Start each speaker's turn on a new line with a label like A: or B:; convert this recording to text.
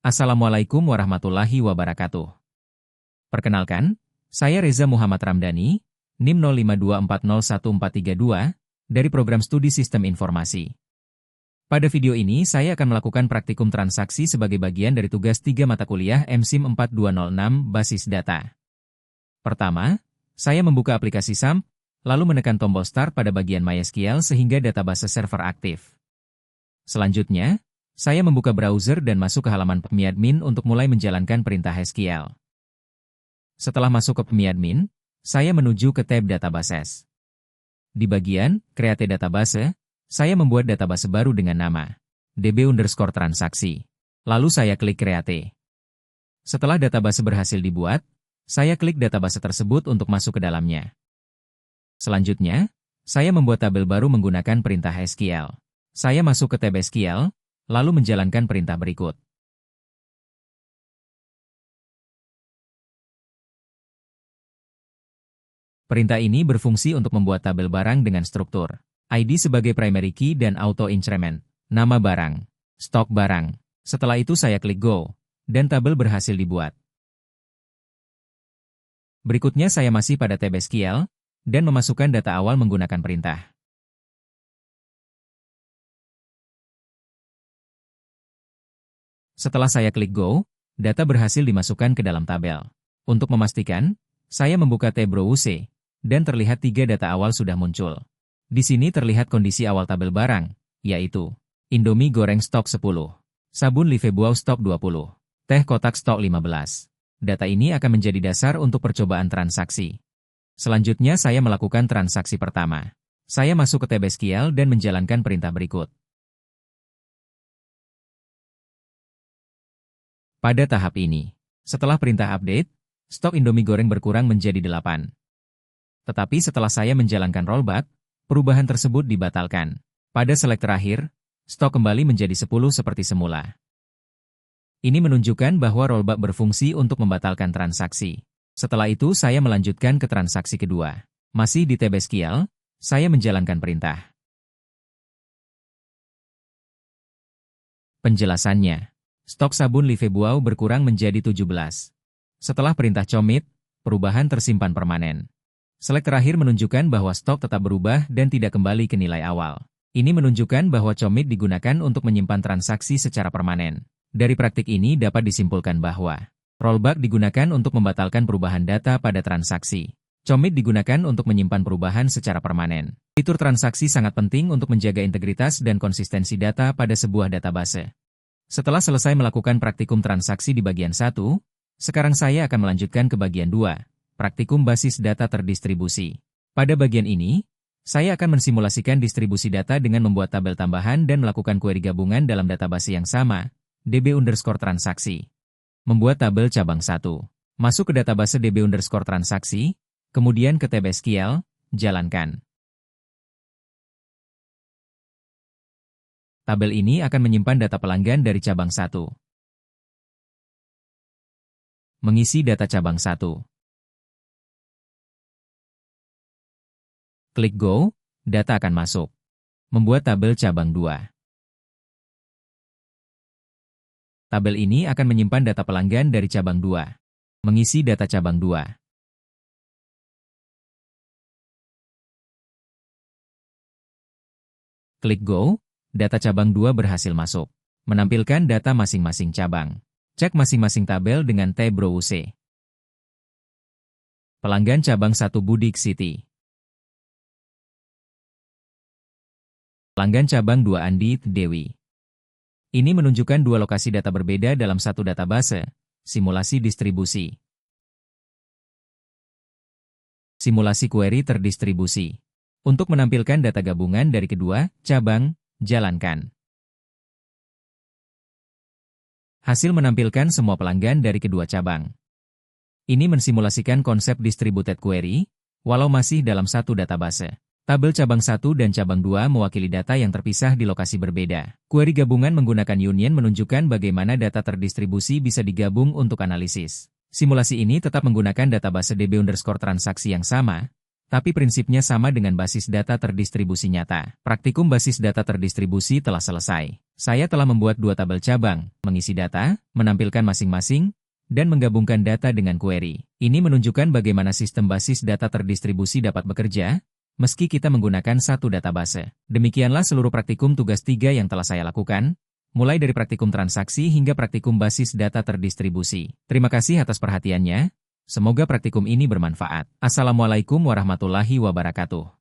A: Assalamualaikum warahmatullahi wabarakatuh. Perkenalkan, saya Reza Muhammad Ramdhani, NIM 0524011432, dari Program Studi Sistem Informasi. Pada video ini saya akan melakukan praktikum transaksi sebagai bagian dari tugas 3 mata kuliah MSIM 4206 Basis Data. Pertama, saya membuka aplikasi SAMP, lalu menekan tombol Start pada bagian MySQL sehingga database server aktif. Selanjutnya, saya membuka browser dan masuk ke halaman PMI-admin untuk mulai menjalankan perintah SQL. Setelah masuk ke PMI-admin, saya menuju ke tab Databases. Di bagian Create Database, saya membuat database baru dengan nama db_transaksi. Lalu saya klik Create. Setelah database berhasil dibuat, saya klik database tersebut untuk masuk ke dalamnya. Selanjutnya, saya membuat tabel baru menggunakan perintah SQL. Saya masuk ke tab SQL, lalu menjalankan perintah berikut. Perintah ini berfungsi untuk membuat tabel barang dengan struktur ID sebagai primary key dan auto increment, nama barang, stok barang. Setelah itu saya klik Go, dan tabel berhasil dibuat. Berikutnya saya masih pada tab SQL, dan memasukkan data awal menggunakan perintah. Setelah saya klik Go, data berhasil dimasukkan ke dalam tabel. Untuk memastikan, saya membuka tab Browse, dan terlihat 3 data awal sudah muncul. Di sini terlihat kondisi awal tabel barang, yaitu Indomie goreng stok 10, sabun Livebau stok 20, teh kotak stok 15. Data ini akan menjadi dasar untuk percobaan transaksi. Selanjutnya saya melakukan transaksi pertama. Saya masuk ke tab SQL dan menjalankan perintah berikut. Pada tahap ini, setelah perintah update, stok Indomie goreng berkurang menjadi 8. Tetapi setelah saya menjalankan rollback, perubahan tersebut dibatalkan. Pada select terakhir, stok kembali menjadi 10 seperti semula. Ini menunjukkan bahwa rollback berfungsi untuk membatalkan transaksi. Setelah itu saya melanjutkan ke transaksi kedua. Masih di tab SQL, saya menjalankan perintah. Penjelasannya. Stok sabun Livebau berkurang menjadi 17. Setelah perintah commit, perubahan tersimpan permanen. Select terakhir menunjukkan bahwa stok tetap berubah dan tidak kembali ke nilai awal. Ini menunjukkan bahwa commit digunakan untuk menyimpan transaksi secara permanen. Dari praktik ini dapat disimpulkan bahwa rollback digunakan untuk membatalkan perubahan data pada transaksi. Commit digunakan untuk menyimpan perubahan secara permanen. Fitur transaksi sangat penting untuk menjaga integritas dan konsistensi data pada sebuah database. Setelah selesai melakukan praktikum transaksi di bagian 1, sekarang saya akan melanjutkan ke bagian 2, praktikum basis data terdistribusi. Pada bagian ini, saya akan mensimulasikan distribusi data dengan membuat tabel tambahan dan melakukan query gabungan dalam database yang sama, db_transaksi. Membuat tabel cabang 1. Masuk ke database db_transaksi, kemudian ke tab SQL, jalankan. Tabel ini akan menyimpan data pelanggan dari cabang 1. Mengisi data cabang 1. Klik Go, data akan masuk. Membuat tabel cabang 2. Tabel ini akan menyimpan data pelanggan dari cabang 2. Mengisi data cabang 2. Klik Go. Data cabang 2 berhasil masuk. Menampilkan data masing-masing cabang. Cek masing-masing tabel dengan tab Browse. Pelanggan cabang 1 Budik City. Pelanggan cabang 2 Andi Dewi. Ini menunjukkan 2 lokasi data berbeda dalam satu database. Simulasi distribusi. Simulasi query terdistribusi. Untuk menampilkan data gabungan dari kedua cabang, jalankan. Hasil menampilkan semua pelanggan dari kedua cabang. Ini mensimulasikan konsep distributed query, walau masih dalam satu database. Tabel cabang 1 dan cabang 2 mewakili data yang terpisah di lokasi berbeda. Query gabungan menggunakan union menunjukkan bagaimana data terdistribusi bisa digabung untuk analisis. Simulasi ini tetap menggunakan database db_transaksi yang sama, tapi prinsipnya sama dengan basis data terdistribusi nyata. Praktikum basis data terdistribusi telah selesai. Saya telah membuat 2 tabel cabang, mengisi data, menampilkan masing-masing, dan menggabungkan data dengan query. Ini menunjukkan bagaimana sistem basis data terdistribusi dapat bekerja, meski kita menggunakan satu database. Demikianlah seluruh praktikum tugas 3 yang telah saya lakukan, mulai dari praktikum transaksi hingga praktikum basis data terdistribusi. Terima kasih atas perhatiannya. Semoga praktikum ini bermanfaat. Assalamualaikum warahmatullahi wabarakatuh.